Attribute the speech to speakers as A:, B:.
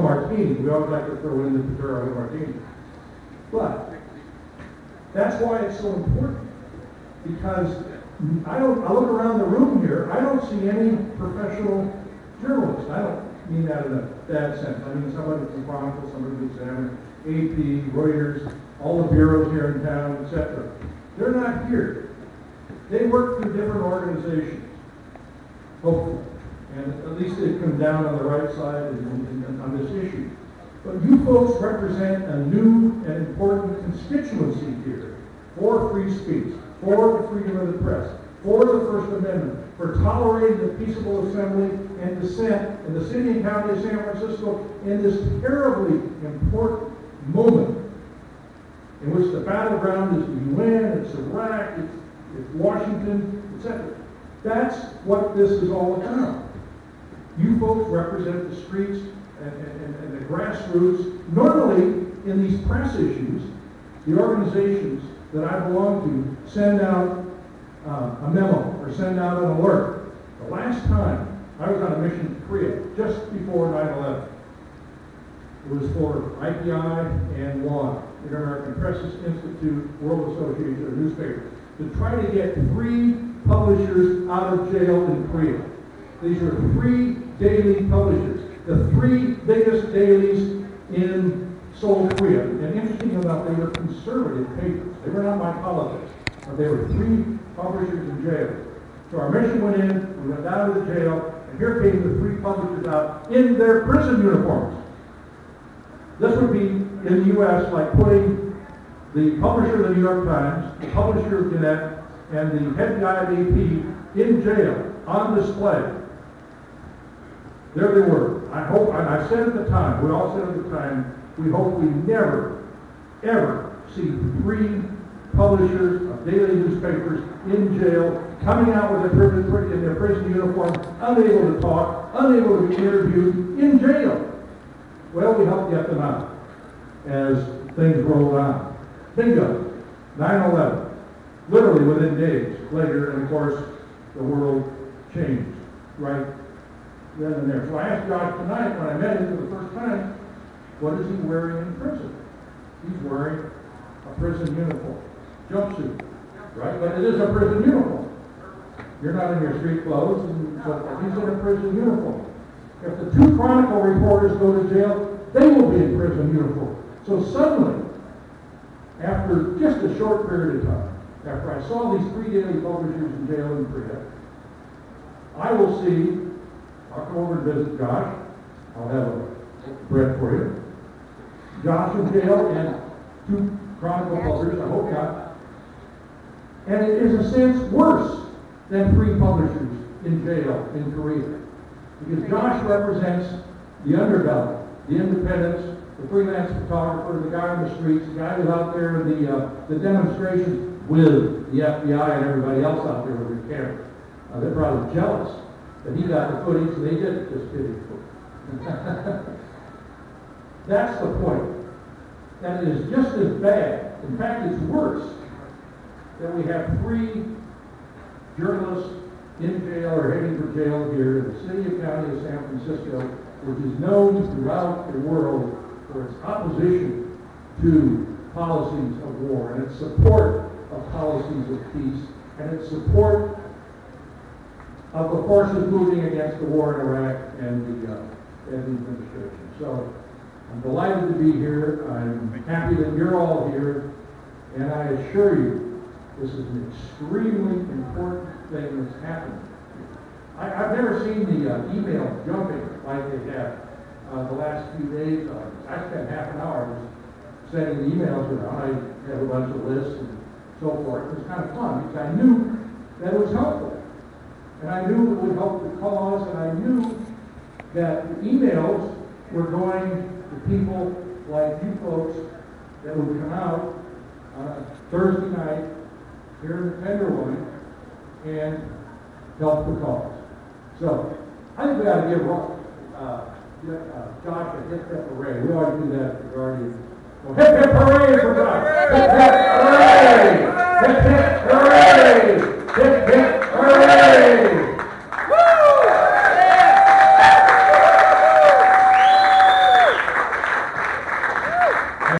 A: martini. We always like to throw in the Paturo martini. But that's why it's so important, because I look around the room here, I don't see any professional journalists. I don't mean that in a bad sense. I mean somebody from Chronicle, somebody from Examiner, AP, Reuters, all the bureaus here in town, etc. They're not here. They work through different organizations, hopefully. And at least they've come down on the right side on this issue. But you folks represent a new and important constituency here for free speech, for the freedom of the press, for the First Amendment, for tolerating the peaceable assembly and dissent in the city and county of San Francisco in this terribly important moment in which the battleground is the UN, it's Iraq, it's Washington, etc. That's what this is all about. You folks represent the streets and the grassroots. Normally, in these press issues, the organizations that I belong to send out a memo or send out an alert. The last time I was on a mission to Korea, just before 9/11, it was for IPI and WAN, Inter-American Press Institute, World Association of Newspapers, to try to get 3 publishers out of jail in Korea. These are 3 daily publishers, the 3 biggest dailies in Seoul, Korea. And interesting enough, they were conservative papers. They were not my politics, but they were 3 publishers in jail. So our mission went in, we went down to the jail, and here came the 3 publishers out in their prison uniforms. This would be in the U.S. like putting the publisher of the New York Times, the publisher of Gannett, and the head guy of AP in jail on display. There they were. I hope, and I said at the time, we all said at the time, we hope we never, ever see 3 publishers of daily newspapers in jail, coming out with in their prison uniform, unable to talk, unable to be interviewed, in jail. Well, we helped get them out as things rolled on. Bingo, 9/11, literally within days later, and of course, the world changed right then and there. So I asked Josh tonight, when I met him for the first time, what is he wearing in prison? He's wearing a prison uniform, jumpsuit, right? But it is a prison uniform. You're not in your street clothes, and so forth. He's in a prison uniform. If the 2 Chronicle reporters go to jail, they will be in prison uniform. So suddenly, after just a short period of time, after I saw these 3 daily publishers in jail in Korea, I will see, I'll come over and visit Josh. I'll have a bread for you. Josh in jail and 2 Chronicle publishers, I hope not. And it is in a sense worse than 3 publishers in jail in Korea. Because Josh represents the underbelly, the independents, the freelance photographer, the guy on the streets, the guy who's out there in the demonstrations with the FBI and everybody else out there with their cameras. They're probably jealous that he got the footage and they didn't just did it. That's the point. And it is just as bad. In fact, it's worse that we have 3 journalists in jail or heading for jail here in the city and county of San Francisco, which is known throughout the world for its opposition to policies of war and its support of policies of peace and its support of the forces moving against the war in Iraq and the administration. So I'm delighted to be here. I'm happy that you're all here, and I assure you this is an extremely important thing that's happening. I've never seen the email jumping like they have the last few days. I spent half an hour just sending the emails around. I have a bunch of lists and so forth. It was kind of fun because I knew that it was helpful. And I knew it would help the cause, and I knew that the emails were going to people like you folks that would come out on a Thursday night here in the Tenderloin and help the cause. So I think we ought to give Josh a hip hip hooray. We ought to do that for Guardian. So hip hip hooray for Josh! Hip hip hooray! Hip hip hooray! Hip hip hooray!